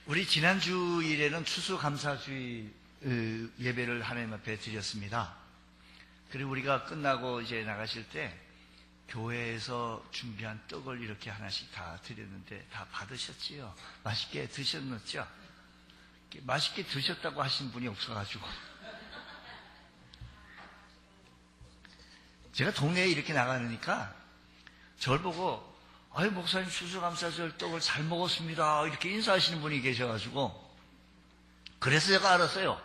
우리 지난주일에는 추수감사주의 예배를 하나님 앞에 드렸습니다. 그리고 우리가 끝나고 이제 나가실 때 교회에서 준비한 떡을 이렇게 하나씩 다 드렸는데 다 받으셨지요? 맛있게 드셨죠? 맛있게 드셨다고 하신 분이 없어가지고 제가 동네에 이렇게 나가니까 저를 보고 아유 목사님 추수감사절 떡을 잘 먹었습니다 이렇게 인사하시는 분이 계셔가지고 그래서 제가 알았어요.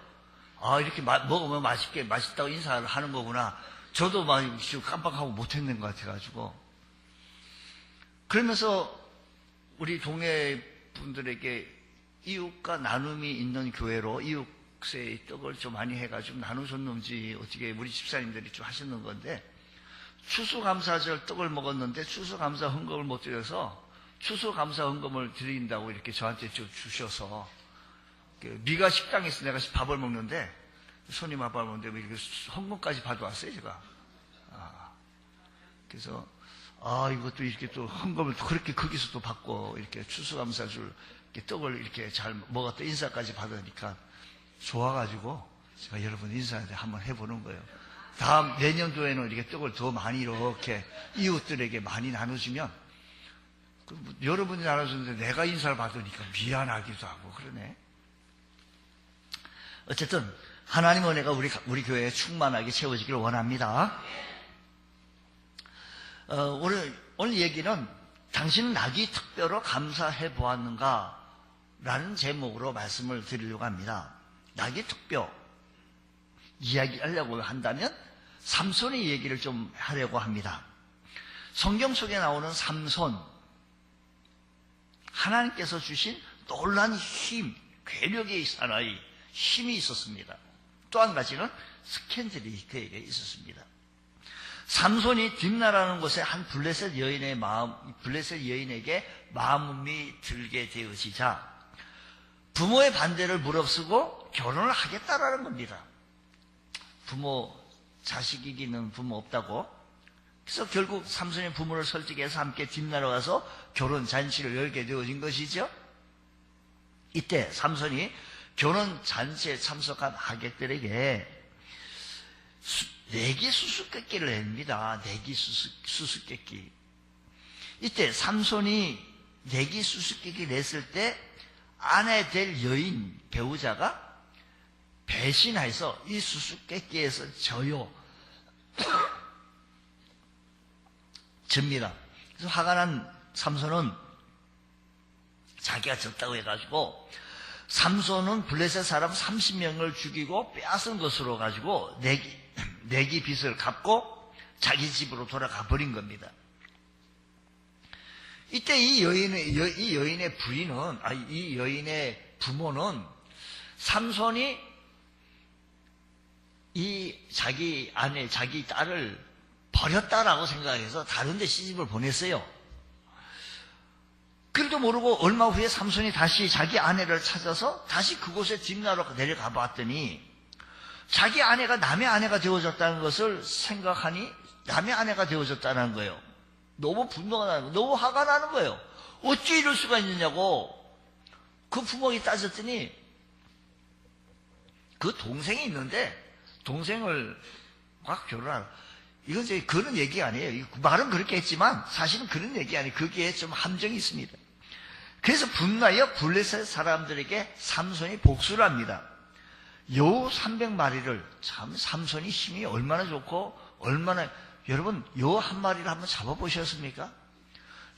아 이렇게 먹으면 맛있다고 인사를 하는 거구나. 저도 막 깜빡하고 못했는 것 같아가지고 그러면서 우리 동네 분들에게 이웃과 나눔이 있는 교회로 이웃의 떡을 좀 많이 해가지고 나누셨는지 어떻게 우리 집사님들이 좀 하셨는 건데 추수감사절 떡을 먹었는데 추수감사 헌금을 못 드려서 추수감사 헌금을 드린다고 이렇게 저한테 주셔서 미가 식당에서 내가 밥을 먹는데 손님 밥을 먹는데 이렇게 헌금까지 받아왔어요 제가. 그래서 이것도 이렇게 또 헌금을 그렇게 거기서 또 받고 이렇게 추수감사줄 이렇게 떡을 이렇게 잘 먹었다 인사까지 받으니까 좋아가지고 제가 여러분 인사한테 한번 해보는 거예요. 다음 내년도에는 이렇게 떡을 더 많이 이렇게 이웃들에게 많이 나눠주면 여러분이 나눠주는데 내가 인사를 받으니까 미안하기도 하고 그러네. 어쨌든 하나님 은혜가 우리 교회에 충만하게 채워지기를 원합니다. 오늘 얘기는 당신은 낙이 특별로 감사해 보았는가? 라는 제목으로 말씀을 드리려고 합니다. 낙이 특별 이야기하려고 한다면 삼손의 얘기를 좀 하려고 합니다. 성경 속에 나오는 삼손, 하나님께서 주신 놀라운 힘, 괴력의 사나이, 힘이 있었습니다. 또 한 가지는 스캔들이 그에게 있었습니다. 삼손이 딥나라는 곳에 한 블레셋 여인에게 마음이 들게 되어지자 부모의 반대를 무릅쓰고 결혼을 하겠다라는 겁니다. 자식 이기는 부모 없다고. 그래서 결국 삼손이 부모를 설득해서 함께 딥나라 가서 결혼 잔치를 열게 되어진 것이죠. 이때 삼손이 결혼 잔치에 참석한 하객들에게 내기 수수께끼를 냅니다. 내기 수수께끼. 이때 삼손이 내기 수수께끼 냈을 때 아내 될 여인 배우자가 배신해서 이 수수께끼에서 접니다. 그래서 화가 난 삼손은 자기가 졌다고 해가지고 삼손은 블레셋 사람 30명을 죽이고 빼앗은 것으로 가지고 내기 빚을 갚고 자기 집으로 돌아가 버린 겁니다. 이때 이 여인의 부인은, 이 여인의 부모는 삼손이 자기 아내, 자기 딸을 버렸다라고 생각해서 다른 데 시집을 보냈어요. 그래도 모르고 얼마 후에 삼손이 다시 자기 아내를 찾아서 다시 그곳에 딥나라로 내려가 봤더니 자기 아내가 남의 아내가 되어졌다는 것을 생각하니 남의 아내가 되어졌다는 거예요. 너무 분노가 나는 거예요. 너무 화가 나는 거예요. 어찌 이럴 수가 있느냐고 그 부모에게 따졌더니 그 동생이 있는데 동생을 막 결혼하는 이건 이제 그런 얘기가 아니에요. 말은 그렇게 했지만 사실은 그런 얘기 아니에요. 거기에 좀 함정이 있습니다. 그래서 분노하여 블레셋 사람들에게 삼손이 복수를 합니다. 여우 300마리를 참 삼손이 힘이 얼마나 좋고 얼마나 여러분 여우 한 마리를 한번 잡아보셨습니까?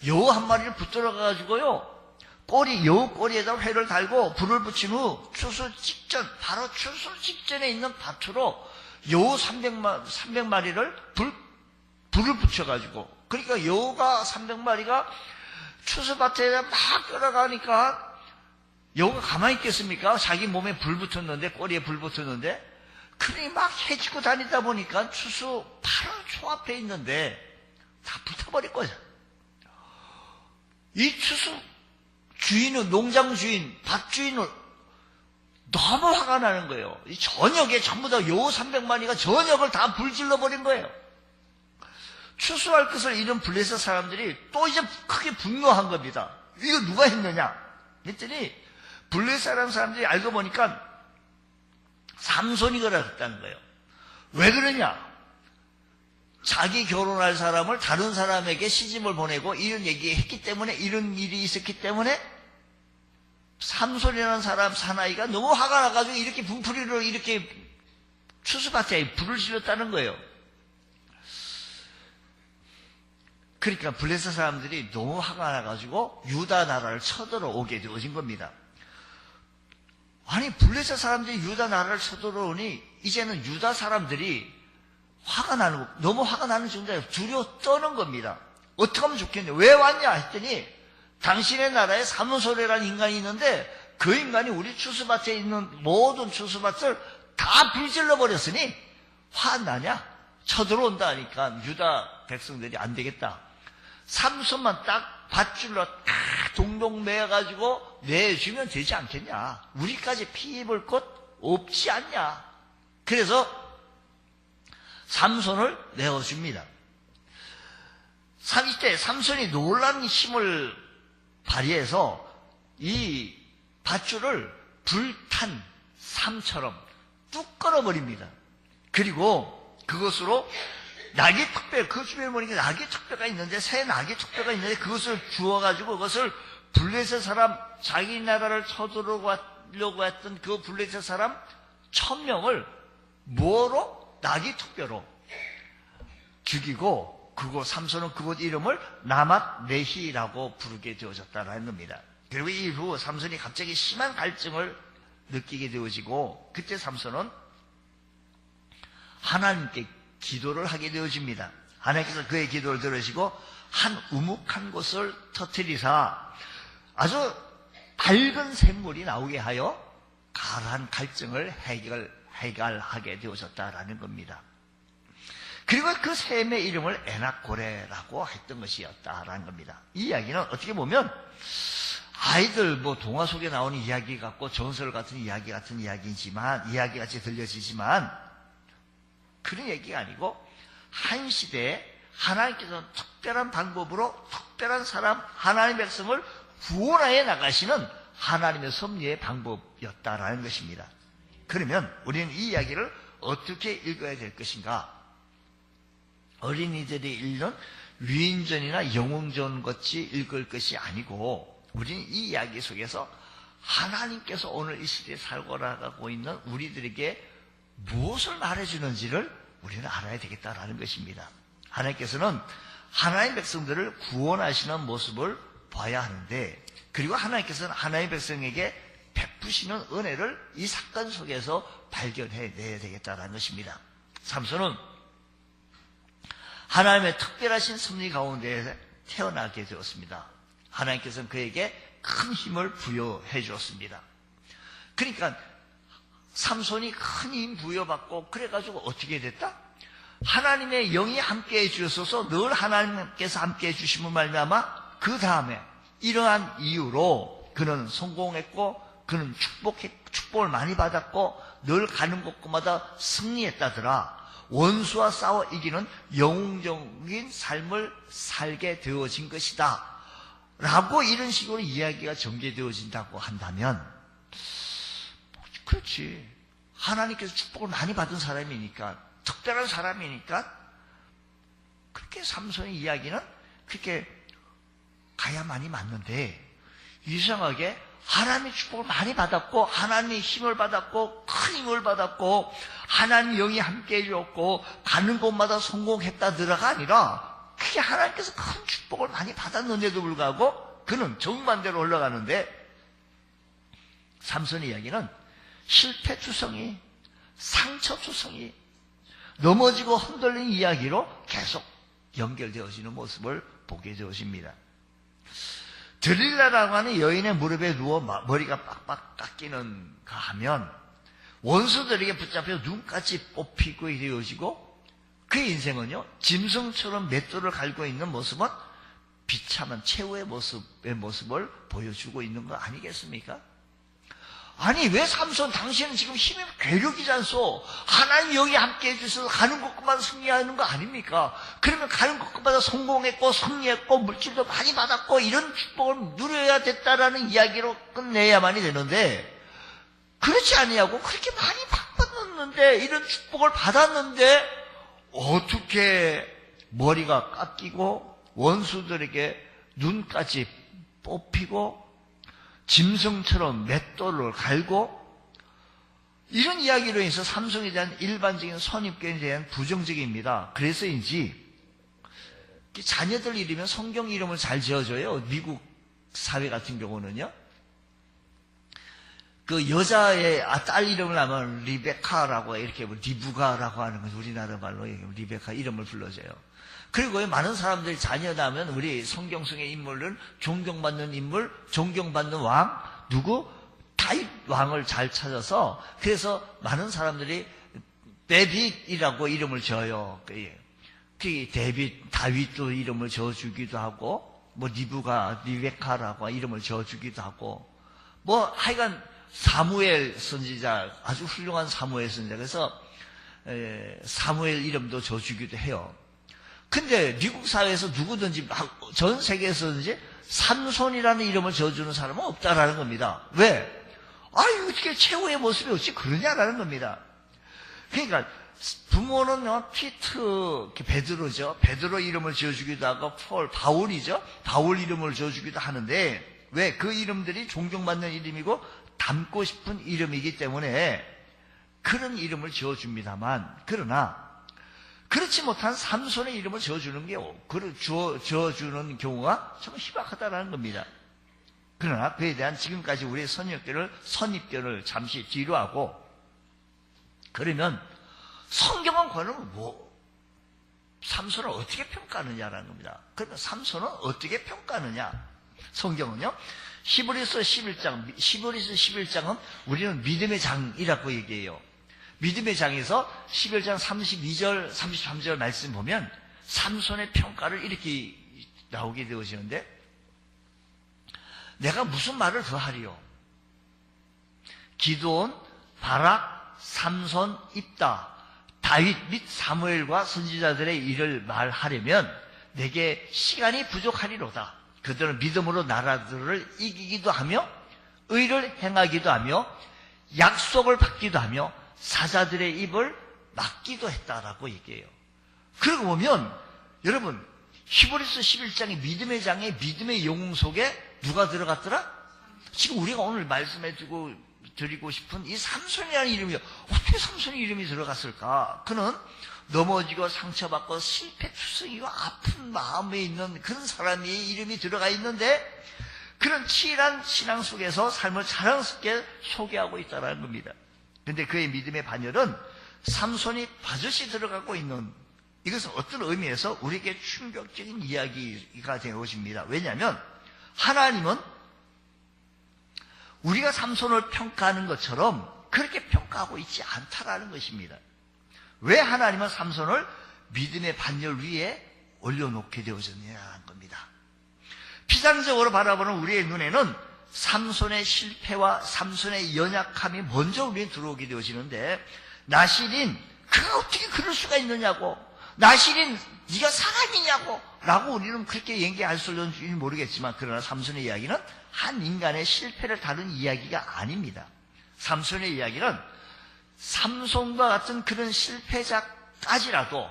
여우 한 마리를 붙들어 가지고요 여우 꼬리에다 회를 달고 불을 붙인 후 바로 추수 직전에 있는 밭으로 여우 300마리를 불을 붙여가지고 그러니까 여우가 300마리가 추수밭에 막 끌어가니까 여우가 가만히 있겠습니까? 자기 몸에 불 붙었는데 꼬리에 불 붙었는데 그러니 막 해치고 다니다 보니까 추수 바로 초앞에 있는데 다 붙어버릴 거죠. 이 추수 주인은 농장 주인, 밭 주인은 너무 화가 나는 거예요. 이 저녁에 전부 다 여우 300마리가 저녁을 다 불질러 버린 거예요. 추수할 것을 잃은 블레셋 사람들이 또 이제 크게 분노한 겁니다. 이거 누가 했느냐? 했더니 블레셋이라는 사람들이 알고 보니까 삼손이 그랬다는 거예요. 왜 그러냐? 자기 결혼할 사람을 다른 사람에게 시집을 보내고 이런 얘기했기 때문에, 이런 일이 있었기 때문에 삼손이라는 사람 사나이가 너무 화가 나가지고 이렇게 분풀이로 이렇게 추수밭에 불을 질렀다는 거예요. 그러니까 블레셋 사람들이 너무 화가 나가지고 유다 나라를 쳐들어오게 되어진 겁니다. 아니, 블레셋 사람들이 유다 나라를 쳐들어오니 이제는 유다 사람들이 너무 화가 나는 정도에 두려워 떠는 겁니다. 어떻게 하면 좋겠냐? 왜 왔냐 했더니 당신의 나라에 사무소레라는 인간이 있는데 그 인간이 우리 추수밭에 있는 모든 추수밭을 다 불질러 버렸으니 화나냐? 쳐들어온다 하니까 유다 백성들이 안 되겠다. 삼손만 딱 밧줄로 딱 동동 매어가지고 내주면 되지 않겠냐? 우리까지 피 입을 것 없지 않냐? 그래서 삼손을 내어줍니다. 이때 삼손이 놀라운 힘을 발휘해서 이 밧줄을 불탄 삼처럼 뚝 끊어버립니다. 그리고 그것으로 낙이 턱뼈, 그 주변에 보니까 낙이 턱뼈가 있는데, 새 낙이 턱뼈가 있는데 그것을 주워가지고 그것을 블레셋 사람, 자기 나라를 쳐들어오려고 했던 그 블레셋 사람 1000명을 뭐로? 낙이 턱뼈로 죽이고, 삼손은 그곳 이름을 라맛 레히라고 부르게 되어졌다는 겁니다. 그리고 이후 삼손이 갑자기 심한 갈증을 느끼게 되어지고, 그때 삼손은 하나님께 기도를 하게 되어집니다. 하나님께서 그의 기도를 들으시고 한 우묵한 곳을 터뜨리사 아주 밝은 샘물이 나오게 하여 가라한 갈증을 해결하게 되어졌다라는 겁니다. 그리고 그 샘의 이름을 에낙고레라고 했던 것이었다라는 겁니다. 이 이야기는 어떻게 보면 아이들 동화 속에 나오는 이야기 같고 전설 같은 이야기 같은 이야기같이 들려지지만 그런 얘기가 아니고 한 시대에 하나님께서 특별한 방법으로 특별한 사람, 하나님의 백성을 구원하여 나가시는 하나님의 섭리의 방법이었다라는 것입니다. 그러면 우리는 이 이야기를 어떻게 읽어야 될 것인가? 어린이들이 읽는 위인전이나 영웅전 같이 읽을 것이 아니고, 우리는 이 이야기 속에서 하나님께서 오늘 이 시대에 살고 나가고 있는 우리들에게 무엇을 말해주는지를 우리는 알아야 되겠다라는 것입니다. 하나님께서는 하나님의 백성들을 구원하시는 모습을 봐야 하는데, 그리고 하나님께서는 하나님의 백성에게 베푸시는 은혜를 이 사건 속에서 발견해내야 되겠다라는 것입니다. 삼손은 하나님의 특별하신 섭리 가운데 태어나게 되었습니다. 하나님께서는 그에게 큰 힘을 부여해 주었습니다. 그러니까 삼손이 큰 힘 부여받고 그래가지고 어떻게 됐다? 하나님의 영이 함께해 주셔서 늘 하나님께서 함께해 주심을 말미암아 그 다음에 이러한 이유로 그는 성공했고, 그는 축복을 많이 받았고, 늘 가는 곳마다 승리했다더라. 원수와 싸워 이기는 영웅적인 삶을 살게 되어진 것이다 라고 이런 식으로 이야기가 전개되어진다고 한다면, 그렇지, 하나님께서 축복을 많이 받은 사람이니까, 특별한 사람이니까 그렇게 삼손의 이야기는 그렇게 가야만이 맞는데, 이상하게 하나님의 축복을 많이 받았고, 하나님의 힘을 받았고, 큰 힘을 받았고, 하나님 영이 함께 해주었고, 가는 곳마다 성공했다더라가 아니라, 그게 하나님께서 큰 축복을 많이 받았는데도 불구하고 그는 정반대로 올라가는데, 삼손의 이야기는 실패투성이, 상처투성이, 넘어지고 흔들린 이야기로 계속 연결되어지는 모습을 보게 되어집니다. 들릴라라고 하는 여인의 무릎에 누워 머리가 빡빡 깎이는가 하면 원수들에게 붙잡혀 눈까지 뽑히고 되어지고, 그의 인생은요 짐승처럼 맷돌을 갈고 있는 모습은 비참한 최후의 모습을 보여주고 있는 거 아니겠습니까? 아니 왜 삼손 당신은 지금 힘이 괴력이지 않소? 하나님 여기 함께 해주셔서 가는 곳마다 승리하는 거 아닙니까? 그러면 가는 곳마다 성공했고 승리했고 물질도 많이 받았고 이런 축복을 누려야 됐다라는 이야기로 끝내야만이 되는데 그렇지 아니냐고. 그렇게 많이 받았는데 이런 축복을 받았는데 어떻게 머리가 깎이고 원수들에게 눈까지 뽑히고 짐승처럼 맷돌을 갈고 이런 이야기로 해서 삼손에 대한 일반적인 선입견에 대한 부정적입니다. 그래서인지 자녀들 이름은 성경 이름을 잘 지어줘요. 미국 사회 같은 경우는요. 그 여자의 딸 이름을 하면 리베카라고 이렇게 리브가라고 하는 것이 우리나라 말로 리베카 이름을 불러줘요. 그리고 많은 사람들이 자녀 낳으면 우리 성경성의 인물은 존경받는 인물, 존경받는 왕, 누구? 다윗 왕을 잘 찾아서 그래서 많은 사람들이 데빗이라고 이름을 지어요. 다윗도 이름을 지어주기도 하고 뭐 리베카라고 이름을 지어주기도 하고 뭐 하여간 사무엘 선지자 아주 훌륭한 사무엘 선지자 그래서 사무엘 이름도 지어주기도 해요. 근데 미국 사회에서 누구든지 전 세계에서든지 삼손이라는 이름을 지어주는 사람은 없다라는 겁니다. 왜? 아유 어떻게 최후의 모습이 어찌 그러냐라는 겁니다. 그러니까 부모는 피트 베드로죠. 베드로 이름을 지어주기도 하고 바울이죠. 바울 이름을 지어주기도 하는데 왜? 그 이름들이 존경받는 이름이고 닮고 싶은 이름이기 때문에 그런 이름을 지어줍니다만 그러나 그렇지 못한 삼손의 이름을 지어주는 지어주는 경우가 참 희박하다는 겁니다. 그러나 그에 대한 지금까지 우리의 선입견을 잠시 뒤로 하고 그러면 성경은 그러면 삼손을 어떻게 평가하느냐라는 겁니다. 그러면 삼손은 어떻게 평가하느냐? 성경은요. 히브리서 11장은 우리는 믿음의 장이라고 얘기해요. 믿음의 장에서 11장 32절, 33절 말씀 보면 삼손의 평가를 이렇게 나오게 되어지는데 내가 무슨 말을 더 하리요? 기드온, 바락, 삼손, 입다, 다윗 및 사무엘과 선지자들의 일을 말하려면 내게 시간이 부족하리로다. 그들은 믿음으로 나라들을 이기기도 하며 의를 행하기도 하며 약속을 받기도 하며 사자들의 입을 막기도 했다라고 얘기해요. 그러고 보면 여러분 히브리서 11장의 믿음의 장에 믿음의 영웅 속에 누가 들어갔더라? 지금 우리가 오늘 말씀해 드리고 싶은 이 삼손이라는 이름이 어떻게 삼손의 이름이 들어갔을까? 그는 넘어지고 상처받고 실패투성이고 아픈 마음에 있는 그런 사람의 이름이 들어가 있는데 그런 치열한 신앙 속에서 삶을 자랑스럽게 소개하고 있다는 겁니다. 그런데 그의 믿음의 반열은 삼손이 버젓이 들어가고 있는 이것은 어떤 의미에서 우리에게 충격적인 이야기가 되어집니다. 왜냐하면 하나님은 우리가 삼손을 평가하는 것처럼 그렇게 평가하고 있지 않다라는 것입니다. 왜 하나님은 삼손을 믿음의 반열 위에 올려놓게 되어졌냐는 겁니다. 피상적으로 바라보는 우리의 눈에는 삼손의 실패와 삼손의 연약함이 먼저 우리에 들어오게 되어지는데 나실인 그가 어떻게 그럴 수가 있느냐고 나실인 네가 사람이냐고 라고 우리는 그렇게 얘기할 수 있는지 모르겠지만 그러나 삼손의 이야기는 한 인간의 실패를 다룬 이야기가 아닙니다. 삼손의 이야기는 삼손과 같은 그런 실패자까지라도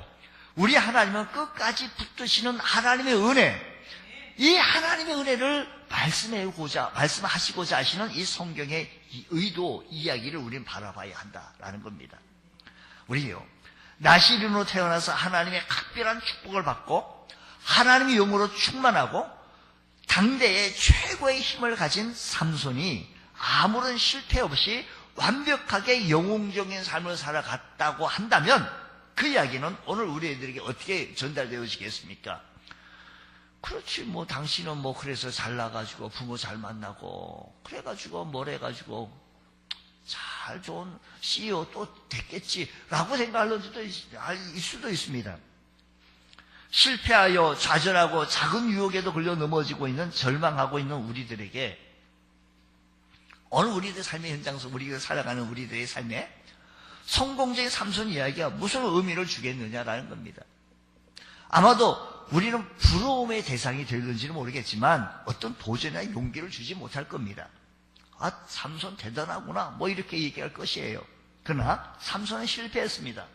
우리 하나님은 끝까지 붙드시는 하나님의 은혜 이 하나님의 은혜를 말씀하시고자 하시는 이 성경의 의도, 이야기를 우리는 바라봐야 한다라는 겁니다. 우리요, 나시린으로 태어나서 하나님의 각별한 축복을 받고 하나님의 영으로 충만하고 당대의 최고의 힘을 가진 삼손이 아무런 실패 없이 완벽하게 영웅적인 삶을 살아갔다고 한다면 그 이야기는 오늘 우리 애들에게 어떻게 전달되어지겠습니까? 그렇지 당신은 그래서 잘나가지고 부모 잘 만나고 그래가지고 뭘 해가지고 잘 좋은 CEO 또 됐겠지 라고 생각할 수도 있습니다. 실패하여 좌절하고 작은 유혹에도 걸려 넘어지고 있는 절망하고 있는 우리들에게 오늘 우리들의 삶의 현장 속 우리가 살아가는 우리들의 삶에 성공적인 삼손 이야기가 무슨 의미를 주겠느냐라는 겁니다. 아마도 우리는 부러움의 대상이 될는지는 모르겠지만 어떤 도전이나 용기를 주지 못할 겁니다. 아, 삼손 대단하구나 뭐 이렇게 얘기할 것이에요. 그러나 삼손은 실패했습니다.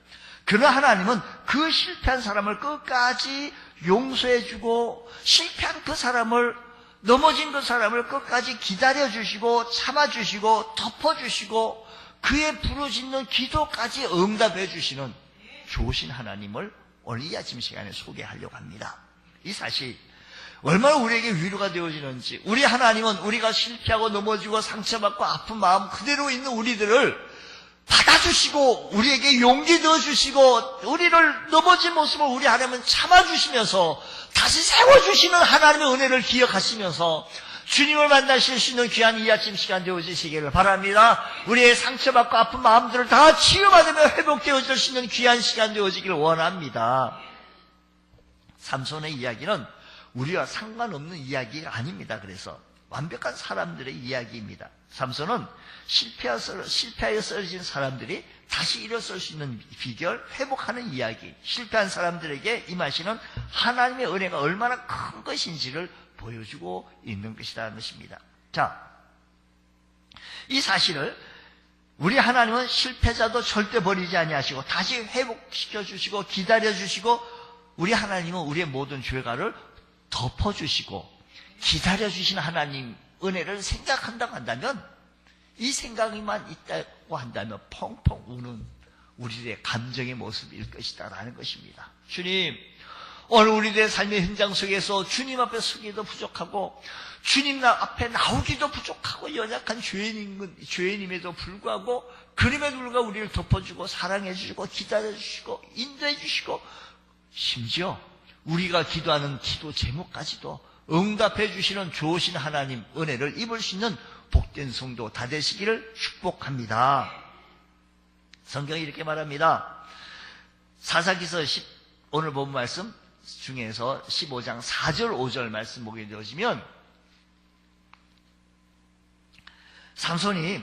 그러나 하나님은 그 실패한 사람을 끝까지 용서해주고 실패한 그 사람을 넘어진 그 사람을 끝까지 기다려주시고 참아주시고 덮어주시고 그의 부르짖는 기도까지 응답해주시는 좋으신 하나님을 오늘 이 아침 시간에 소개하려고 합니다. 이 사실 얼마나 우리에게 위로가 되어지는지, 우리 하나님은 우리가 실패하고 넘어지고 상처받고 아픈 마음 그대로 있는 우리들을 받아주시고 우리에게 용기 넣어주시고 우리를 넘어진 모습을 우리 하나님은 참아주시면서 다시 세워주시는 하나님의 은혜를 기억하시면서 주님을 만나실 수 있는 귀한 이 아침 시간 되어지시기를 바랍니다. 우리의 상처받고 아픈 마음들을 다 치유받으며 회복되어질 수 있는 귀한 시간 되어지기를 원합니다. 삼손의 이야기는 우리와 상관없는 이야기가 아닙니다. 그래서 완벽한 사람들의 이야기입니다. 삼손은 실패하여 쓰러진 사람들이 다시 일어설 수 있는 비결, 회복하는 이야기, 실패한 사람들에게 임하시는 하나님의 은혜가 얼마나 큰 것인지를 보여주고 있는 것이라는 것입니다. 자, 이 사실을 우리 하나님은 실패자도 절대 버리지 아니하시고 다시 회복시켜주시고 기다려주시고 우리 하나님은 우리의 모든 죄가를 덮어주시고 기다려주시는 하나님 은혜를 생각한다고 한다면 이 생각이만 있다고 한다면 펑펑 우는 우리의 감정의 모습일 것이다라는 것입니다. 주님, 오늘 우리들의 삶의 현장 속에서 주님 앞에 서기도 부족하고 주님 앞에 나오기도 부족하고 연약한 죄인임에도 불구하고 그럼에도 불구하고 우리를 덮어주고 사랑해주시고 기다려주시고 인도해주시고 심지어 우리가 기도하는 기도 제목까지도 응답해주시는 좋으신 하나님 은혜를 입을 수 있는 복된 성도 다 되시기를 축복합니다. 성경이 이렇게 말합니다. 사사기서 오늘 본 말씀 중에서 15장 4절 5절 말씀 보게 되어지면 삼손이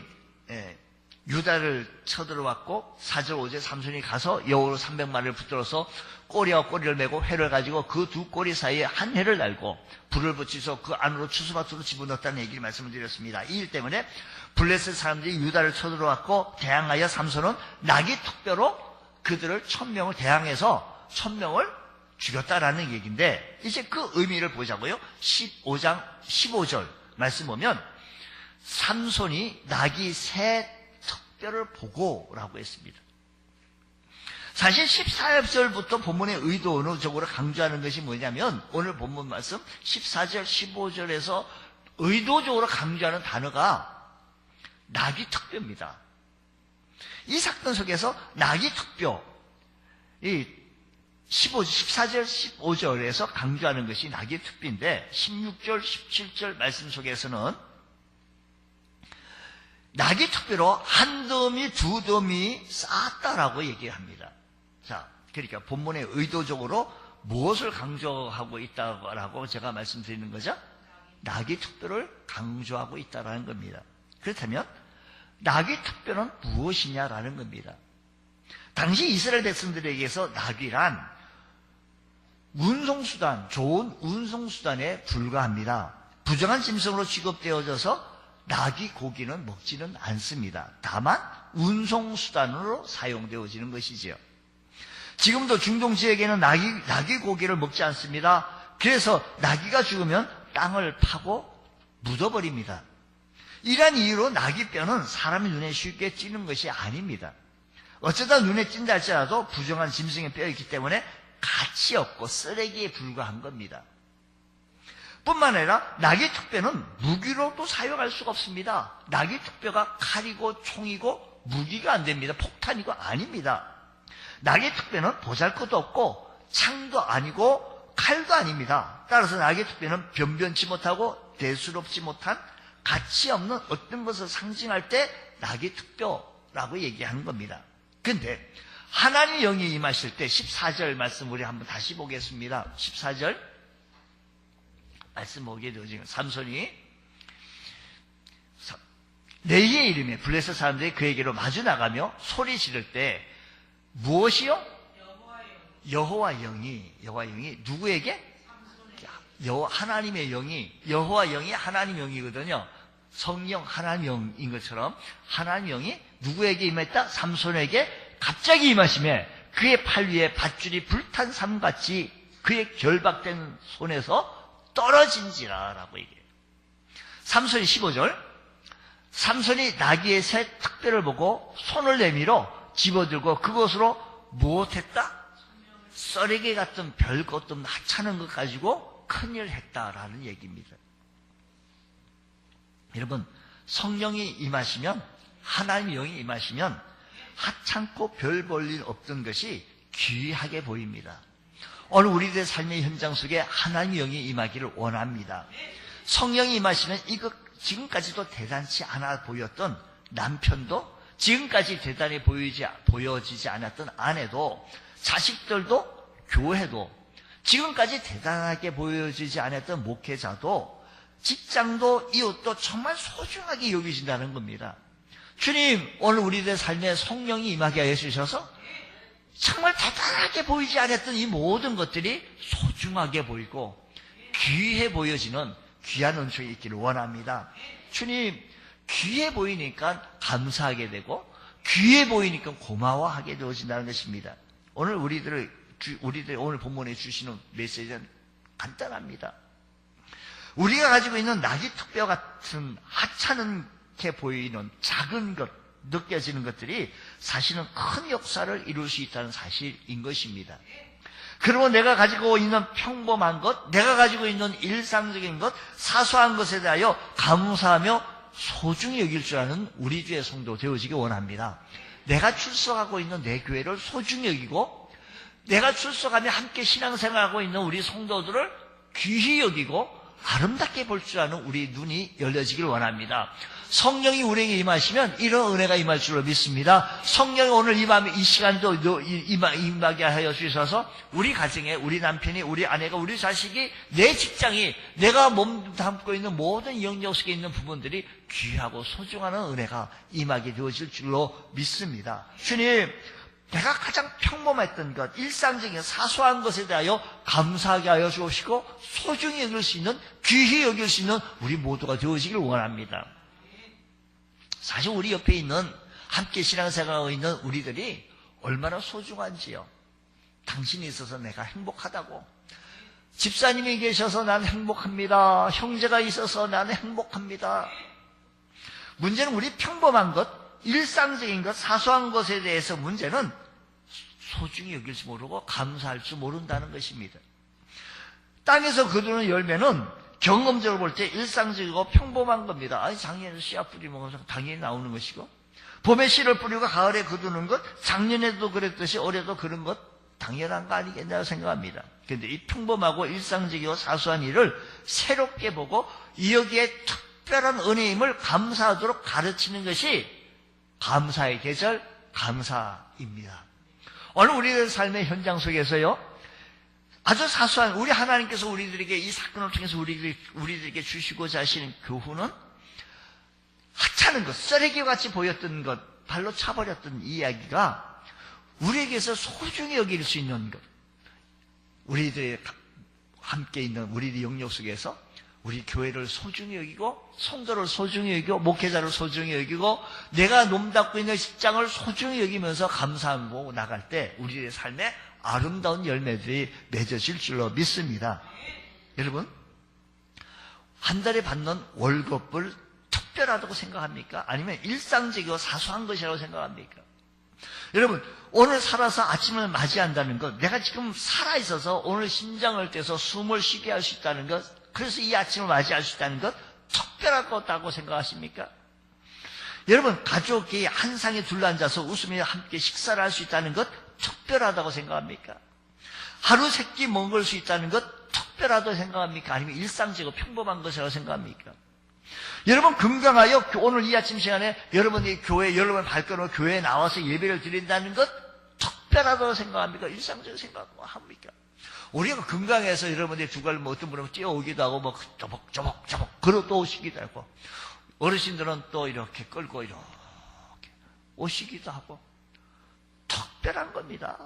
유다를 쳐들어왔고 4절 5절 삼손이 가서 여우로 300마리를 붙들어서 꼬리와 꼬리를 메고 회를 가지고 그 두 꼬리 사이에 한 회를 달고 불을 붙여서 그 안으로 추수밭으로 집어넣었다는 얘기를 말씀을 드렸습니다. 이 일 때문에 블레셋 사람들이 유다를 쳐들어왔고 대항하여 삼손은 나귀 턱뼈로 그들을 1000명을 대항해서 1000명을 죽였다라는 얘기인데 이제 그 의미를 보자고요. 15장 15절 말씀 보면 삼손이 나귀 새 턱뼈를 보고라고 했습니다. 사실 14절부터 본문의 의도적으로 강조하는 것이 뭐냐면 오늘 본문 말씀 14절 15절에서 의도적으로 강조하는 단어가 나귀 턱뼈입니다. 이 사건 속에서 나귀 턱뼈 이 14절 15절에서 강조하는 것이 나귀 턱뼈인데 16절 17절 말씀 속에서는 나귀 턱뼈로 한 더미 두 더미 쌓았다라고 얘기합니다. 자, 그러니까 본문의 의도적으로 무엇을 강조하고 있다고 제가 말씀드리는 거죠? 나귀 턱뼈를 강조하고 있다라는 겁니다. 그렇다면 나귀 턱뼈는 무엇이냐라는 겁니다. 당시 이스라엘 백성들에게서 나귀란 운송수단, 좋은 운송수단에 불과합니다. 부정한 짐승으로 취급되어져서 나귀 고기는 먹지는 않습니다. 다만 운송수단으로 사용되어지는 것이지요. 지금도 중동 지역에는 나귀 고기를 먹지 않습니다. 그래서 나귀가 죽으면 땅을 파고 묻어버립니다. 이러한 이유로 나귀뼈는 사람의 눈에 쉽게 찌는 것이 아닙니다. 어쩌다 눈에 찐다 할지라도 부정한 짐승의 뼈이기 때문에 가치 없고 쓰레기에 불과한 겁니다. 뿐만 아니라 나귀 턱뼈는 무기로도 사용할 수가 없습니다. 나귀 턱뼈가 칼이고 총이고 무기가 안 됩니다. 폭탄이고 아닙니다. 나귀 턱뼈는 보잘것도 없고 창도 아니고 칼도 아닙니다. 따라서 나귀 턱뼈는 변변치 못하고 대수롭지 못한 가치 없는 어떤 것을 상징할 때 나귀 턱뼈라고 얘기하는 겁니다. 근데 하나님의 영이 임하실 때 14절 말씀 우리 한번 다시 보겠습니다. 14절 말씀 보게 되어지면 삼손이 레위의 이름에 블레셋 사람들이 그에게로 마주 나가며 소리 지를 때 무엇이요? 여호와 영이 누구에게? 하나님의 영이, 여호와 영이 하나님 영이거든요. 성령 하나님 영인 것처럼 하나님 영이 누구에게 임했다? 삼손에게 갑자기 임하심에 그의 팔 위에 밧줄이 불탄 삼같이 그의 결박된 손에서 떨어진지라 라고 얘기해요. 삼손이 15절, 삼손이 나귀의 새 특별을 보고 손을 내밀어 집어들고 그것으로 무엇했다? 썰에게 같은 별것도 없는 하찮은 것 가지고 큰일 했다라는 얘기입니다. 여러분, 성령이 임하시면, 하나님의 영이 임하시면 하찮고 별 볼 일 없던 것이 귀하게 보입니다. 오늘 우리들의 삶의 현장 속에 하나님의 영이 임하기를 원합니다. 성령이 임하시면 이것 지금까지도 대단치 않아 보였던 남편도, 지금까지 대단히 보여지지 않았던 아내도, 자식들도, 교회도, 지금까지 대단하게 보여지지 않았던 목회자도, 직장도, 이웃도 정말 소중하게 여기진다는 겁니다. 주님, 오늘 우리들의 삶에 성령이 임하게 하여 주셔서 정말 대단하게 보이지 않았던 이 모든 것들이 소중하게 보이고 귀해 보여지는 귀한 은총이 있기를 원합니다. 주님, 귀해 보이니까 감사하게 되고 귀해 보이니까 고마워하게 되어진다는 것입니다. 오늘 우리들이 오늘 본문에 주시는 메시지는 간단합니다. 우리가 가지고 있는 낙이 턱뼈 같은 하찮게 보이는 작은 것, 느껴지는 것들이 사실은 큰 역사를 이룰 수 있다는 사실인 것입니다. 그러면 내가 가지고 있는 평범한 것, 내가 가지고 있는 일상적인 것, 사소한 것에 대하여 감사하며 소중히 여길 줄 아는 우리 주의 성도 되어지기 원합니다. 내가 출석하고 있는 내 교회를 소중히 여기고, 내가 출석하며 함께 신앙생활하고 있는 우리 성도들을 귀히 여기고 아름답게 볼 줄 아는 우리 눈이 열려지길 원합니다. 성령이 우리에게 임하시면 이런 은혜가 임할 줄로 믿습니다. 성령이 오늘 이 시간도 임하게 하여 주셔서 우리 가정에 우리 남편이, 우리 아내가, 우리 자식이, 내 직장이, 내가 몸 담고 있는 모든 영역 속에 있는 부분들이 귀하고 소중한 은혜가 임하게 되어질 줄로 믿습니다. 주님, 내가 가장 평범했던 것, 일상적인 사소한 것에 대하여 감사하게 하여 주시고 소중히 여길 수 있는, 귀히 여길 수 있는 우리 모두가 되어지길 원합니다. 사실 우리 옆에 있는, 함께 신앙생활하고 있는 우리들이 얼마나 소중한지요. 당신이 있어서 내가 행복하다고, 집사님이 계셔서 난 행복합니다, 형제가 있어서 나는 행복합니다. 문제는 우리 평범한 것, 일상적인 것, 사소한 것에 대해서 문제는 소중히 여길 줄 모르고 감사할 줄 모른다는 것입니다. 땅에서 거두는 열매는 경험적으로 볼 때 일상적이고 평범한 겁니다. 아니, 작년에 씨앗 뿌리면 당연히 나오는 것이고, 봄에 씨를 뿌리고 가을에 거두는 것, 작년에도 그랬듯이 올해도 그런 것 당연한 거 아니겠냐고 생각합니다. 그런데 이 평범하고 일상적이고 사소한 일을 새롭게 보고 여기에 특별한 은혜임을 감사하도록 가르치는 것이 감사의 계절, 감사입니다. 오늘 우리의 삶의 현장 속에서요, 아주 사소한, 우리 하나님께서 우리들에게 이 사건을 통해서 우리들에게 주시고자 하시는 교훈은 하찮은 것, 쓰레기와 같이 보였던 것, 발로 차버렸던 이야기가 우리에게서 소중히 여길 수 있는 것, 우리들의 함께 있는 우리의 영역 속에서 우리 교회를 소중히 여기고, 성도를 소중히 여기고, 목회자를 소중히 여기고, 내가 몸담고 있는 직장을 소중히 여기면서 감사하고 나갈 때 우리의 삶에 아름다운 열매들이 맺어질 줄로 믿습니다. 여러분, 한 달에 받는 월급을 특별하다고 생각합니까? 아니면 일상적이고 사소한 것이라고 생각합니까? 여러분, 오늘 살아서 아침을 맞이한다는 것, 내가 지금 살아있어서 오늘 심장을 떼서 숨을 쉬게 할 수 있다는 것, 그래서 이 아침을 맞이할 수 있다는 것, 특별하다고 생각하십니까? 여러분, 가족이 한 상에 둘러앉아서 웃으며 함께 식사를 할 수 있다는 것, 특별하다고 생각합니까? 하루 세 끼 먹을 수 있다는 것, 특별하다고 생각합니까? 아니면 일상적이고 평범한 것이라고 생각합니까? 여러분, 건강하여 오늘 이 아침 시간에 여러분이 교회, 여러분 발걸음으로 교회에 나와서 예배를 드린다는 것, 특별하다고 생각합니까? 일상적으로 생각합니까? 우리가 건강해서 여러분들이 두 갈, 어떤 분은 뛰어오기도 하고, 조벅조벅, 걸어 또 오시기도 하고, 어르신들은 또 이렇게 끌고 이렇게 오시기도 하고 특별한 겁니다.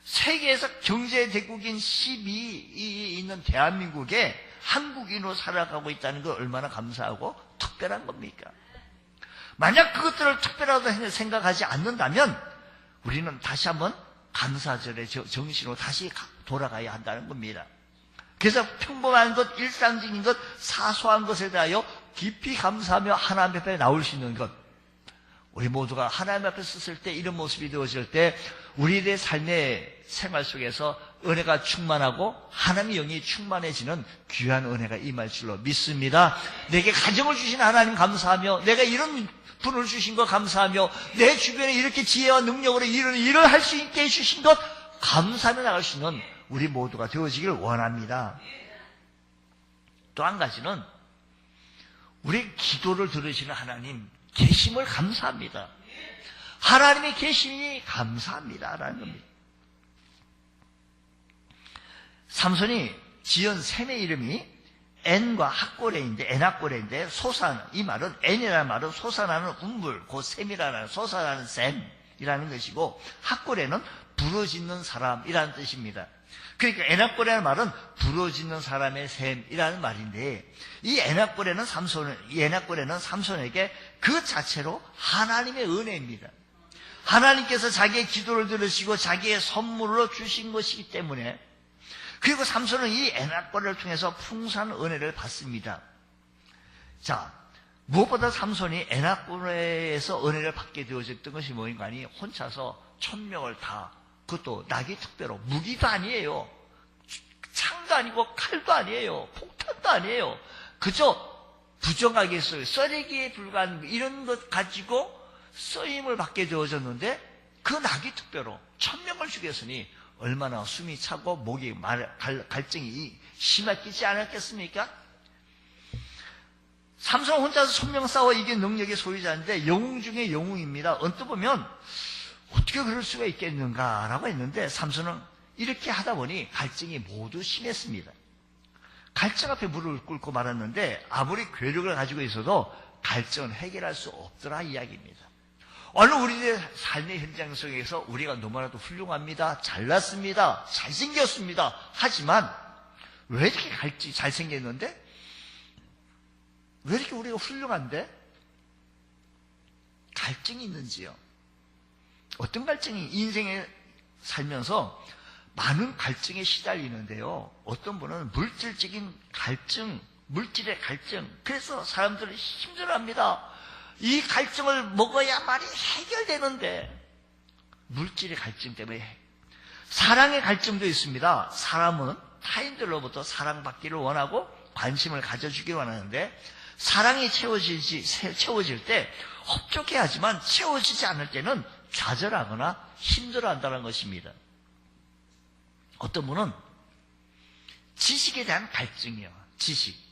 세계에서 경제대국인 12위 있는 대한민국에 한국인으로 살아가고 있다는 거 얼마나 감사하고 특별한 겁니까? 만약 그것들을 특별하다고 생각하지 않는다면 우리는 다시 한번 감사절의 정신으로 다시 돌아가야 한다는 겁니다. 그래서 평범한 것, 일상적인 것, 사소한 것에 대하여 깊이 감사하며 하나님 앞에 나올 수 있는 것, 우리 모두가 하나님 앞에 섰을 때 이런 모습이 되어질 때 우리의 삶의 생활 속에서 은혜가 충만하고 하나님의 영이 충만해지는 귀한 은혜가 임할 줄로 믿습니다. 내게 가정을 주신 하나님 감사하며, 내가 이런 분을 주신 것 감사하며, 내 주변에 이렇게 지혜와 능력으로 이런 일을 할 수 있게 해주신 것 감사하며 나갈 수 있는 우리 모두가 되어지길 원합니다. 또 한 가지는 우리 기도를 들으시는 하나님 계심을 감사합니다. 하나님의 계심이 감사합니다라는 겁니다. 삼손이 지은 샘의 이름이 엔과 학고레인데, 엔학고레인데, 솟아나는, 이 말은, 엔이라는 말은 솟아나는 운물, 그 샘이라는, 솟아나는 샘이라는 것이고, 학고레는 부러짓는 사람이라는 뜻입니다. 그러니까 엔학고레라는 말은 부러짓는 사람의 샘이라는 말인데, 이 엔학고레는 삼손에게 그 자체로 하나님의 은혜입니다. 하나님께서 자기의 기도를 들으시고 자기의 선물로 주신 것이기 때문에, 그리고 삼손은 이 엔학고레를 통해서 풍성한 은혜를 받습니다. 자, 무엇보다 삼손이 엔학고레에서 은혜를 받게 되어졌던 것이 뭐인가 하니, 혼자서 1000명을 다, 그것도 낙이 특배로, 무기도 아니에요, 창도 아니고 칼도 아니에요, 폭탄도 아니에요, 그저 부정하게 써요. 썰이기에 불과한 이런 것 가지고 쓰임을 받게 되어졌는데, 그 낙이 특배로 1000명을 죽였으니 얼마나 숨이 차고 목이 갈증이 심했지 않았겠습니까? 삼손 혼자서 1000명 싸워 이긴 능력의 소유자인데 영웅 중에 영웅입니다. 언뜻 보면 어떻게 그럴 수가 있겠는가라고 했는데, 삼손은 이렇게 하다 보니 갈증이 모두 심했습니다. 갈증 앞에 무릎을 꿇고 말았는데, 아무리 괴력을 가지고 있어도 갈증은 해결할 수 없더라 이야기입니다. 어느 우리의 삶의 현장 속에서 우리가 너무나도 훌륭합니다, 잘났습니다, 잘생겼습니다. 하지만 왜 이렇게 잘생겼는데? 왜 이렇게 우리가 훌륭한데? 갈증이 있는지요? 어떤 갈증이? 인생에 살면서 많은 갈증에 시달리는데요, 어떤 분은 물질적인 갈증, 물질의 갈증, 그래서 사람들이 힘들어합니다. 이 갈증을 먹어야만이 해결되는데, 물질의 갈증 때문에. 사랑의 갈증도 있습니다. 사람은 타인들로부터 사랑받기를 원하고 관심을 가져주기를 원하는데, 사랑이 채워질 때 흡족해 하지만 채워지지 않을 때는 좌절하거나 힘들어한다는 것입니다. 어떤 분은 지식에 대한 갈증이요, 지식.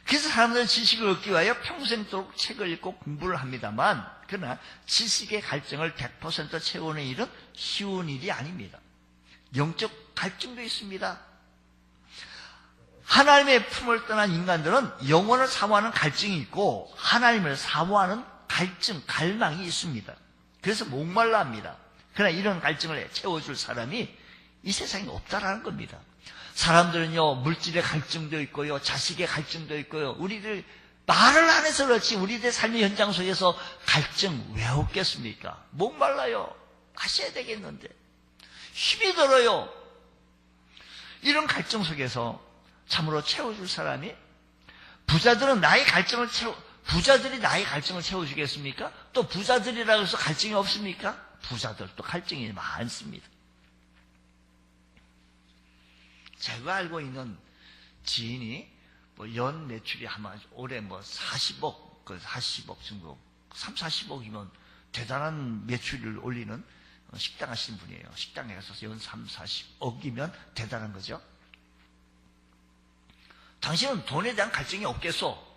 그래서 사람들은 지식을 얻기 위하여 평생도록 책을 읽고 공부를 합니다만, 그러나 지식의 갈증을 100% 채우는 일은 쉬운 일이 아닙니다. 영적 갈증도 있습니다. 하나님의 품을 떠난 인간들은 영혼을 사모하는 갈증이 있고 하나님을 사모하는 갈증, 갈망이 있습니다. 그래서 목말라 합니다. 그러나 이런 갈증을 채워줄 사람이 이 세상에 없다라는 겁니다. 사람들은요, 물질의 갈증도 있고요, 자식의 갈증도 있고요, 우리들 말을 안 해서 그렇지 우리들 삶의 현장 속에서 갈증 왜 없겠습니까? 목말라요. 하셔야 되겠는데 힘이 들어요. 이런 갈증 속에서 참으로 채워줄 사람이, 부자들이 나의 갈증을 채워주겠습니까? 또 부자들이라고 해서 갈증이 없습니까? 부자들도 갈증이 많습니다. 제가 알고 있는 지인이 연 매출이 아마 올해 40억, 40억 정도, 3, 40억이면 대단한 매출을 올리는 식당 하시는 분이에요. 식당에 가서 연 3, 40억이면 대단한 거죠. 당신은 돈에 대한 갈증이 없겠소?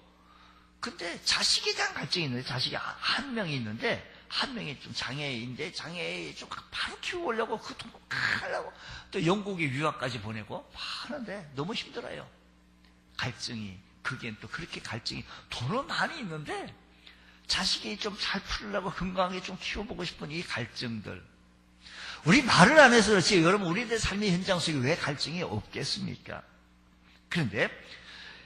근데 자식에 대한 갈증이 있는데, 자식이 한 명이 있는데, 한 명이 좀 장애인데, 장애 좀 바로 키우려고 그 돈 하려고 또 영국에 유학까지 보내고 하는데 너무 힘들어요. 갈증이 그게 또 그렇게 갈증이, 돈은 많이 있는데 자식이 좀 잘 풀려고 건강하게 좀 키워보고 싶은 이 갈증들. 우리 말을 안 해서 그렇지, 여러분, 우리들 삶의 현장 속에 왜 갈증이 없겠습니까? 그런데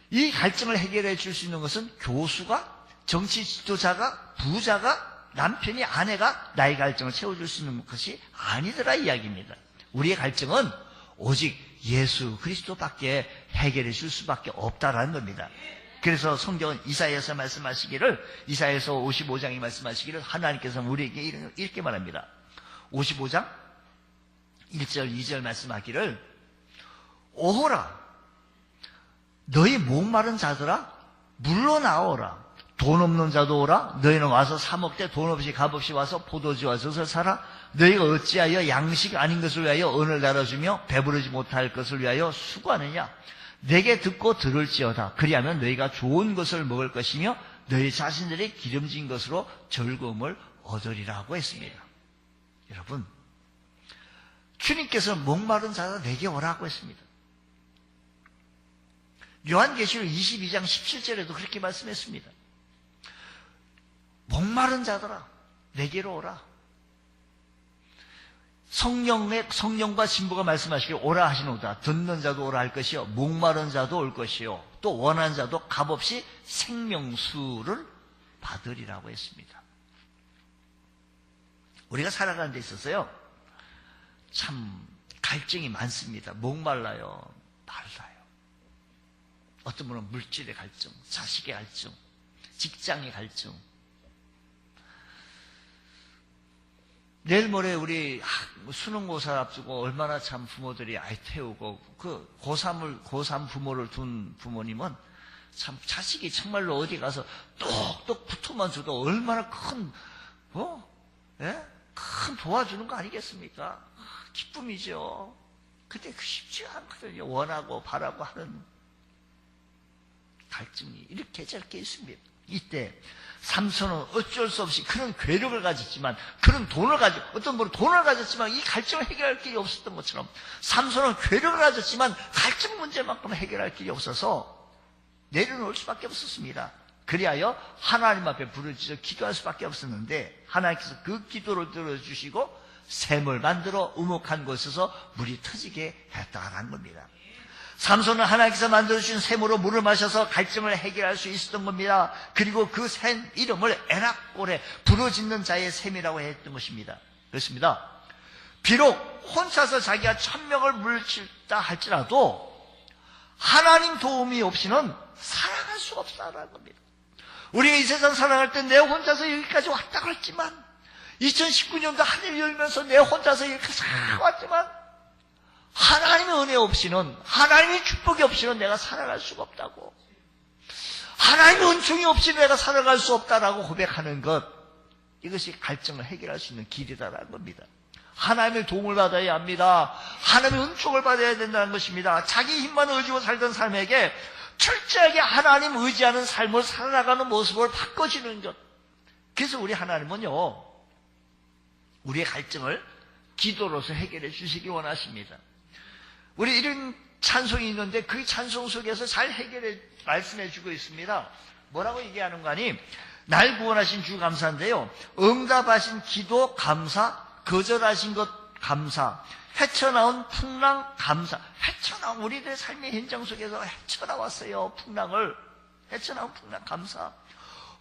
이 갈증을 해결해 줄 수 있는 것은 교수가, 정치 지도자가, 부자가, 남편이, 아내가 나의 갈증을 채워줄 수 있는 것이 아니더라 이야기입니다. 우리의 갈증은 오직 예수 그리스도밖에 해결해 줄 수밖에 없다라는 겁니다. 그래서 성경은 이사야서 말씀하시기를, 이사야서 55장이 말씀하시기를 하나님께서 우리에게 이렇게 말합니다. 55장 1절 2절 말씀하기를, 오호라 너희 목마른 자들아 물러나오라. 돈 없는 자도 오라. 너희는 와서 사 먹되 돈 없이 값없이 와서 포도주와 젖을 사라. 너희가 어찌하여 양식 아닌 것을 위하여 언을 달아주며 배부르지 못할 것을 위하여 수고하느냐. 내게 듣고 들을지어다. 그리하면 너희가 좋은 것을 먹을 것이며 너희 자신들이 기름진 것으로 즐거움을 얻으리라고 했습니다. 여러분, 주님께서 목마른 자가 내게 오라고 했습니다. 요한계시록 22장 17절에도 그렇게 말씀했습니다. 목마른 자들아 내게로 오라. 성령과 진보가 말씀하시기를 오라 하시노다. 듣는 자도 오라 할 것이요 목마른 자도 올 것이요 또 원하는 자도 값없이 생명수를 받으리라고 했습니다. 우리가 살아가는 데 있어서요 참 갈증이 많습니다. 목말라요, 말라요. 어떤 분은 물질의 갈증, 자식의 갈증, 직장의 갈증. 내일 모레 우리 수능고사 앞두고 얼마나 참 부모들이 애태우고, 그 고3 부모를 둔 부모님은 참 자식이 정말로 어디 가서 똑똑 붙어만 줘도 얼마나 큰 도와주는 거 아니겠습니까? 기쁨이죠. 근데 그 쉽지가 않거든요. 원하고 바라고 하는 갈증이 이렇게 저렇게 있습니다. 이때 삼손은 어쩔 수 없이 그런 괴력을 가졌지만, 그런 돈을 가지고, 어떤 분은 돈을 가졌지만 이 갈증을 해결할 길이 없었던 것처럼 삼손은 괴력을 가졌지만 갈증 문제만큼 해결할 길이 없어서 내려놓을 수밖에 없었습니다. 그리하여 하나님 앞에 부르짖어 기도할 수밖에 없었는데, 하나님께서 그 기도를 들어주시고 샘을 만들어 우묵한 곳에서 물이 터지게 했다라는 겁니다. 삼손은 하나님께서 만들어주신 샘으로 물을 마셔서 갈증을 해결할 수 있었던 겁니다. 그리고 그 샘 이름을 에낙골에 부르짖는 자의 샘이라고 했던 것입니다. 그렇습니다. 비록 혼자서 자기가 1000명을 물리쳤다 할지라도 하나님 도움이 없이는 살아갈 수가 없다는 겁니다. 우리가 이 세상 살아갈 때 내 혼자서 여기까지 왔다고 했지만, 2019년도 하늘 열면서 내 혼자서 이렇게 살아왔지만, 하나님의 은혜 없이는, 하나님의 축복이 없이는 내가 살아갈 수가 없다고, 하나님의 은총이 없이는 내가 살아갈 수 없다라고 고백하는 것, 이것이 갈증을 해결할 수 있는 길이다라는 겁니다. 하나님의 도움을 받아야 합니다. 하나님의 은총을 받아야 된다는 것입니다. 자기 힘만 의지고 살던 삶에게 철저하게 하나님 의지하는 삶을 살아가는 모습을 바꿔주는 것. 그래서 우리 하나님은요, 우리의 갈증을 기도로서 해결해 주시기 원하십니다. 우리 이런 찬송이 있는데 그 찬송 속에서 잘 해결해 말씀해 주고 있습니다. 뭐라고 얘기하는 거 아니? 날 구원하신 주 감사인데요, 응답하신 기도 감사, 거절하신 것 감사, 헤쳐나온 풍랑 감사. 헤쳐나온, 우리들의 삶의 현장 속에서 헤쳐나왔어요. 풍랑을. 헤쳐나온 풍랑 감사.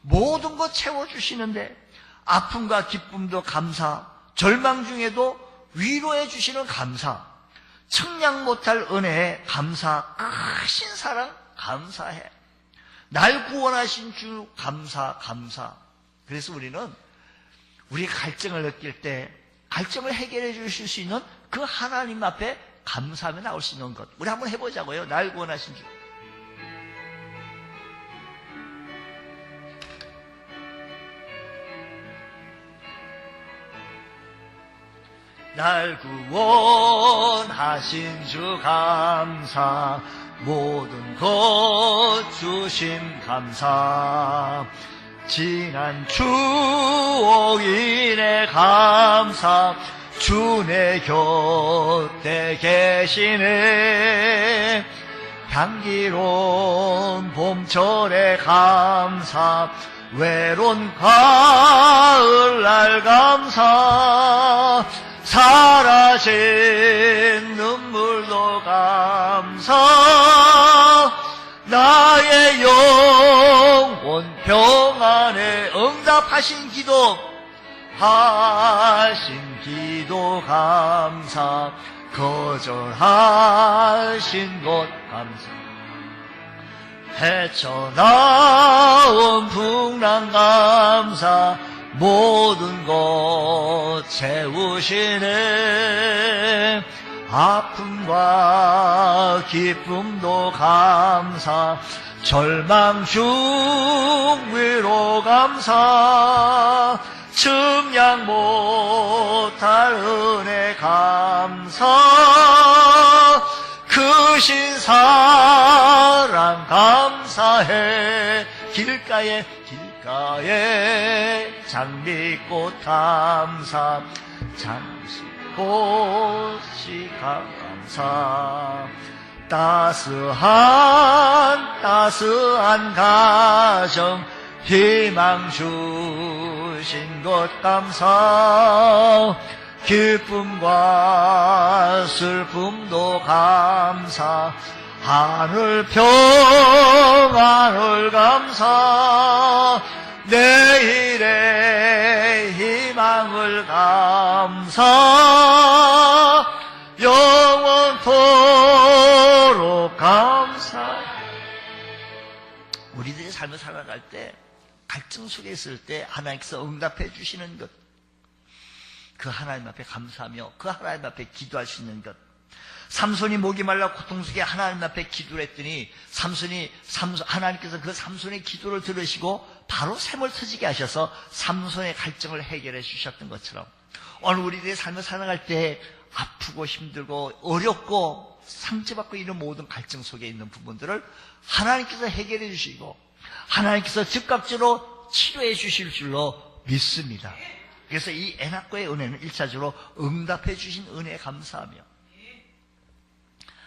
모든 것 채워주시는데 아픔과 기쁨도 감사, 절망 중에도 위로해 주시는 감사, 측량 못할 은혜에 감사, 크신 사랑 감사해. 날 구원하신 주 감사. 그래서 우리는 우리 갈증을 느낄 때 갈증을 해결해 주실 수 있는 그 하나님 앞에 감사하며 나올 수 있는 것, 우리 한번 해보자고요. 날 구원하신 주. 날 구원하신 주 감사, 모든 것 주심 감사, 지난 추억인의 감사, 주 내 곁에 계시네. 향기로운 오는 봄철의 감사, 외로운 가을날 감사, 사라진 눈물도 감사, 나의 영혼 평안에 응답하신 기도, 감사, 거절하신 것 감사, 헤쳐나온 풍랑 감사, 모든 것 채우시네. 아픔과 기쁨도 감사, 절망 중 위로 감사, 측량 못할 은혜 감사, 크신 사랑 감사해. 길가에 장미꽃 감사, 장미꽃이 감사, 따스한 가정 희망 주신 것 감사, 기쁨과 슬픔도 감사, 하늘 평안을 감사, 내일의 희망을 감사, 영원토록 감사. 우리들의 삶을 살아갈 때, 갈증 속에 있을 때 하나님께서 응답해 주시는 것, 그 하나님 앞에 감사하며 그 하나님 앞에 기도할 수 있는 것. 삼손이 목이 말라 고통 속에 하나님 앞에 기도를 했더니 하나님께서 그 삼손의 기도를 들으시고 바로 샘을 터지게 하셔서 삼손의 갈증을 해결해 주셨던 것처럼, 오늘 우리들의 삶을 살아갈 때 아프고 힘들고 어렵고 상처받고 이런 모든 갈증 속에 있는 부분들을 하나님께서 해결해 주시고 하나님께서 즉각적으로 치료해 주실 줄로 믿습니다. 그래서 이 에나코의 은혜는 1차적으로 응답해 주신 은혜에 감사하며,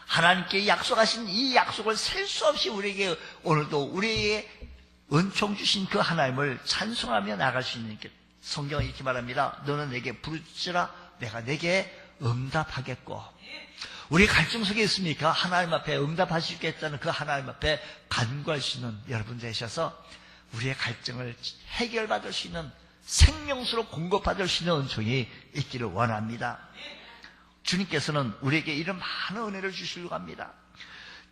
하나님께 약속하신 이 약속을 셀 수 없이 우리에게 오늘도 우리에게 은총 주신 그 하나님을 찬송하며 나갈 수 있는 게, 성경은 이렇게 말합니다. 너는 내게 부르짖으라 내가 내게 응답하겠고. 우리 갈증 속에 있습니까? 하나님 앞에 응답하시겠다는 그 하나님 앞에 간구할 수 있는 여러분 되셔서 우리의 갈증을 해결받을 수 있는, 생명수로 공급받을 수 있는 은총이 있기를 원합니다. 주님께서는 우리에게 이런 많은 은혜를 주시려고 합니다.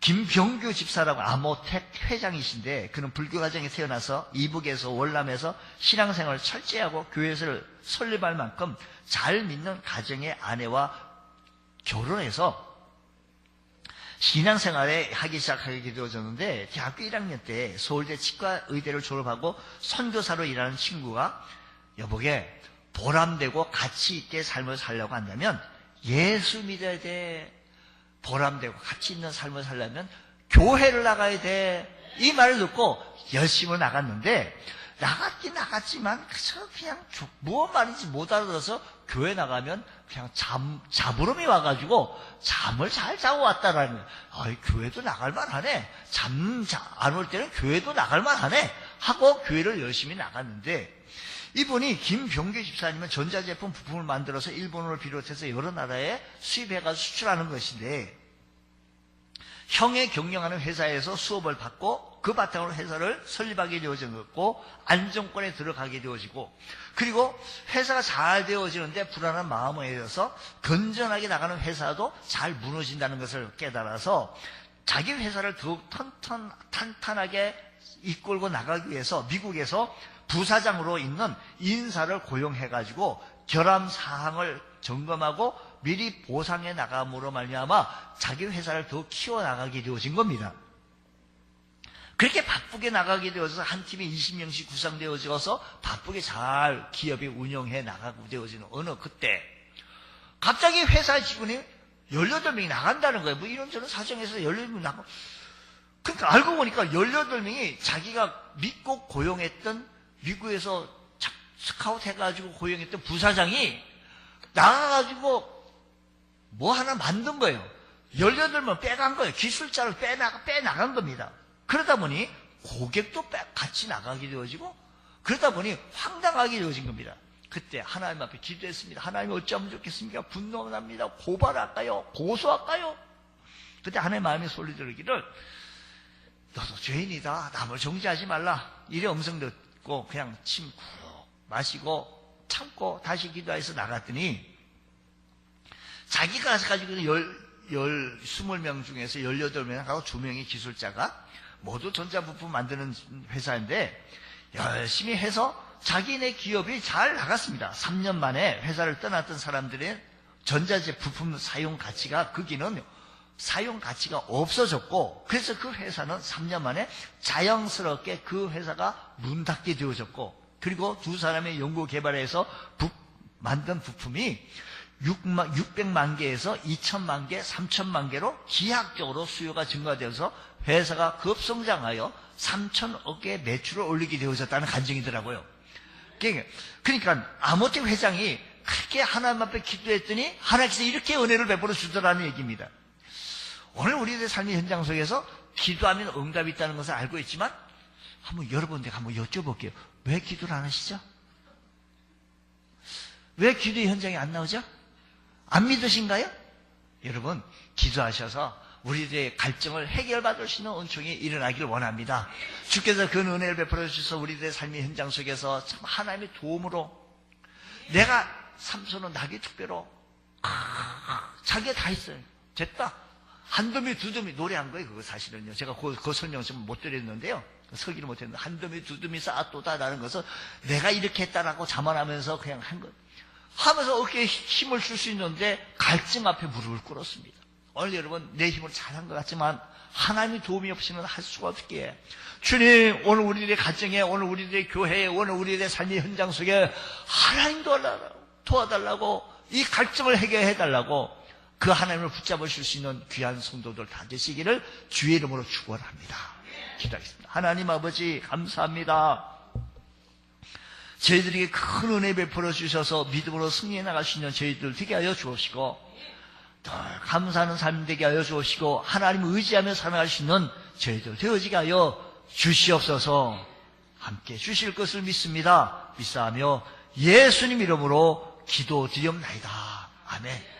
김병규 집사라고 아모텍 회장이신데, 그는 불교 가정에 태어나서 이북에서 월남에서 신앙생활을 철저히 하고 교회를 설립할 만큼 잘 믿는 가정의 아내와 결혼해서 신앙생활에 하기 시작하게 되어졌는데, 대학교 1학년 때 서울대 치과의대를 졸업하고 선교사로 일하는 친구가 여보게 보람되고 가치 있게 삶을 살려고 한다면 예수 믿어야 돼. 보람되고 가치 있는 삶을 살려면 교회를 나가야 돼. 이 말을 듣고 열심히 나갔는데, 나갔긴 나갔지만 그냥 뭐 말인지 못 알아들어서 교회 나가면 그냥 자부름이 와가지고 잠을 잘 자고 왔다라는 거예요. 아이, 교회도 나갈 만하네. 잠 안 올 때는 교회도 나갈 만하네 하고 교회를 열심히 나갔는데, 이분이 김병규 집사님은 전자제품 부품을 만들어서 일본을 비롯해서 여러 나라에 수입해가지고 수출하는 것인데, 형의 경영하는 회사에서 수업을 받고 그 바탕으로 회사를 설립하게 되어졌고 안정권에 들어가게 되어지고, 그리고 회사가 잘 되어지는데 불안한 마음에 의해서 건전하게 나가는 회사도 잘 무너진다는 것을 깨달아서 자기 회사를 더욱 탄탄하게 이끌고 나가기 위해서 미국에서 부사장으로 있는 인사를 고용해가지고 결함 사항을 점검하고 미리 보상해 나감으로 말미암아 자기 회사를 더 키워나가게 되어진 겁니다. 그렇게 바쁘게 나가게 되어서 한 팀이 20명씩 구성되어져서 바쁘게 잘 기업이 운영해 나가고 되어지는 어느 그때 갑자기 회사 직원이 18명이 나간다는 거예요. 뭐 이런저런 사정에서 18명이 나가고, 그러니까 알고 보니까 18명이 자기가 믿고 고용했던 미국에서 스카우트 해가지고 고용했던 부사장이 나가가지고 뭐 하나 만든 거예요. 18명 빼간 거예요. 기술자를 빼나간 겁니다. 그러다 보니 고객도 같이 나가게 되어지고 그러다 보니 황당하게 되어진 겁니다. 그때 하나님 앞에 기도했습니다. 하나님 어찌하면 좋겠습니까? 분노합니다. 고발할까요? 고소할까요? 그때 하나님의 마음에 소리 들으기를 너도 죄인이다. 남을 정죄하지 말라. 이래 음성 듣고 그냥 침 푹 마시고 참고 다시 기도해서 나갔더니 자기가 가지고 20명 중에서 18명하고 2명의 기술자가 모두 전자부품 만드는 회사인데 열심히 해서 자기네 기업이 잘 나갔습니다. 3년 만에 회사를 떠났던 사람들의 전자제품 사용 가치가 거기는 사용 가치가 없어졌고 그래서 그 회사는 3년 만에 자연스럽게 그 회사가 문 닫게 되어졌고 그리고 두 사람의 연구 개발해서 만든 부품이 600만 개에서 2천만 개, 3천만 개로 기하학적으로 수요가 증가되어서 회사가 급성장하여 3천억 개의 매출을 올리게 되어졌다는 간증이더라고요. 그러니까 아모텍 회장이 그렇게 하나님 앞에 기도했더니 하나님께서 이렇게 은혜를 베풀어 주더라는 얘기입니다. 오늘 우리들의 삶의 현장 속에서 기도하면 응답이 있다는 것을 알고 있지만 한번 여러분들에게 한번 여쭤볼게요. 왜 기도를 안 하시죠? 왜 기도의 현장에 안 나오죠? 안 믿으신가요? 여러분 기도하셔서 우리들의 갈증을 해결받을 수 있는 은총이 일어나기를 원합니다. 주께서 그 은혜를 베풀어 주셔서 우리들의 삶의 현장 속에서 참 하나님의 도움으로 내가 삼손은 낙의 특별로 자기가 다 했어요. 됐다. 한 더미 두 더미 노래한 거예요. 그거 사실은요. 제가 그 설명 좀 못 드렸는데요. 서기를 못했는데 한 더미 두 더미 쌓았도다라는 것은 내가 이렇게 했다라고 자만하면서 그냥 한 것. 하면서 어깨에 힘을 줄 수 있는데 갈증 앞에 무릎을 꿇었습니다. 오늘 여러분 내 힘으로 잘한 것 같지만 하나님의 도움이 없이는 할 수가 없기에 주님 오늘 우리들의 가정에 오늘 우리들의 교회에 오늘 우리들의 삶의 현장 속에 하나님 도와달라고 이 갈증을 해결해달라고 그 하나님을 붙잡으실 수 있는 귀한 성도들 다 되시기를 주의 이름으로 축원합니다. 기도하겠습니다. 하나님 아버지 감사합니다. 저희들에게 큰 은혜 베풀어 주셔서 믿음으로 승리해 나갈 수 있는 저희들 되게 하여 주옵시고 더 감사하는 삶 되게 하여 주옵시고 하나님 의지하며 살아갈 수 있는 저희들 되어지게 하여 주시옵소서. 함께 주실 것을 믿습니다. 믿사하며 예수님 이름으로 기도드리옵나이다. 아멘.